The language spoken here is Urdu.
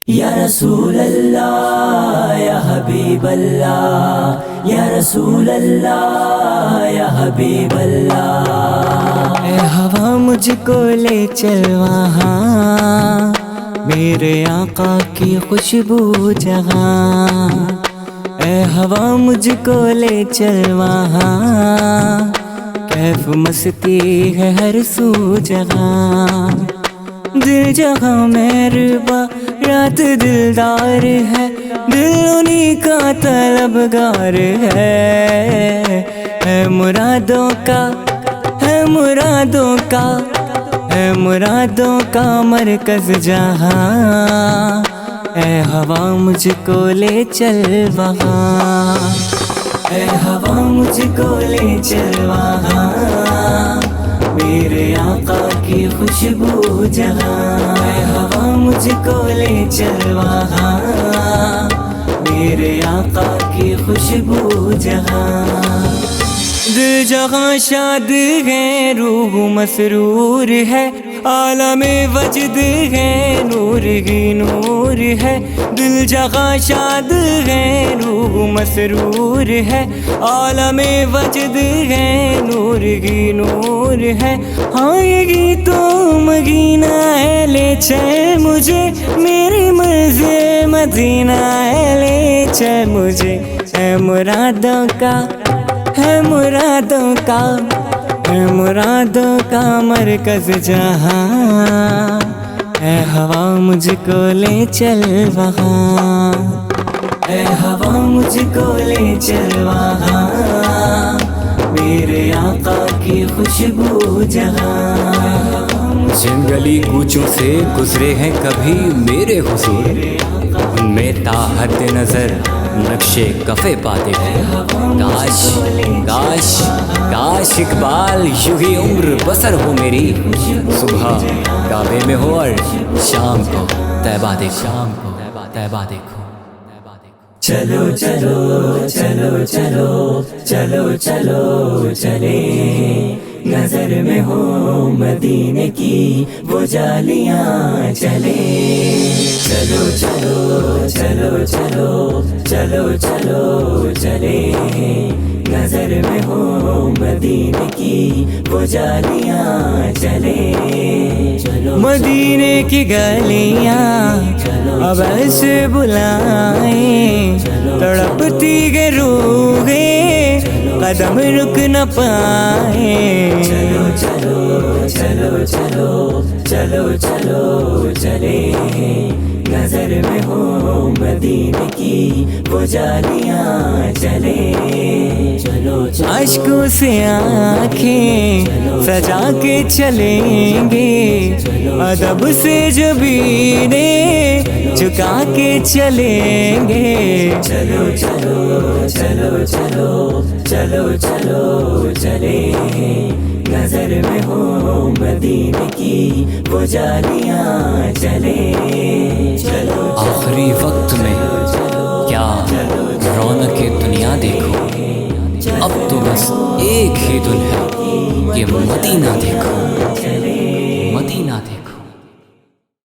یا رسول اللہ یا حبیب اللہ، یا رسول اللہ یا حبیب اللہ۔ اے ہوا مجھ کو لے چل وہاں، میرے آقا کی خوشبو جہاں۔ اے ہوا مجھ کو لے چل وہاں، کیف مستی ہے ہر سو جہاں۔ دل جہاں مہرباں رات دلدار ہے، دل انہی کا طلبگار ہے مرادوں کا، ہے مرادوں کا، ہے مرادوں کا مرکز جہاں۔ اے ہوا مجھ کو لے چل وہاں، اے ہوا مجھ کو لے چل وہاں، میرے آقا کی خوشبو جہاں۔ اے ہوا مجھ کو لے چل وہاں، میرے آقا کی خوشبو جہاں۔ دل جہاں شاد ہے، روح مسرور ہے، عالم وجد ہے، نور ہی نور ہے۔ دل جہاں شاد ہے، روح مسرور ہے، عالم وجد ہے، نور ہی نور ہے۔ ہاں یہی تو مدینہ ہے، لے چل مجھے، میری منزل مدینہ ہے، لے چل مجھے۔ اے مرادوں کا، ہے مرادوں کا، ہے مرادوں کا مرکز جہاں۔ اے ہوا مجھ کو لے چل وہاں، اے ہوا مجھ کو لے چل وہاں، میرے آقا کی خوشبو جہاں۔ جن گلی کوچوں سے گزرے ہیں کبھی میرے حضور، ان میں تا حد نظر نقشے کفے پاتے ہیں۔ کاش کاش کاش اقبال یوں ہی عمر بسر ہو میری، صبح کعبے میں ہو اور شام کو طیبہ دیکھو، شام کو طیبہ دیکھو۔ چلو چلو چلو چلو چلو چلو چلے، نظر میں ہو مدینے کی وہ جالیاں چلے۔ چلو چلو چلو چلو چلو چلو چلے، نظر میں ہو مدینے کی وہ جالیاں چلے۔ چلو مدینے کی گلیاں اب ایسے بلائیں، تڑپتی گے روحیں قدم رک نہ پائیں۔ چلو چلو چلو چلو چلو چلو چلے، نظر میں ہو مدینے کی وہ جالیاں چلے۔ چلو اشکوں سے آنکھیں سجا کے چلیں گے، ادب سے جبینیں جھکا کے چلیں گے۔ چلو چلو چلو چلو چلو چلو چلے، نظر میں ہو مدینے کی وہ جالیاں چلے۔ چلو آخری وقت میں کیا رونق دنیا دیکھو، اب تو بس ایک ہی دل ہے کہ مدینہ دیکھو، مدینہ دیکھو۔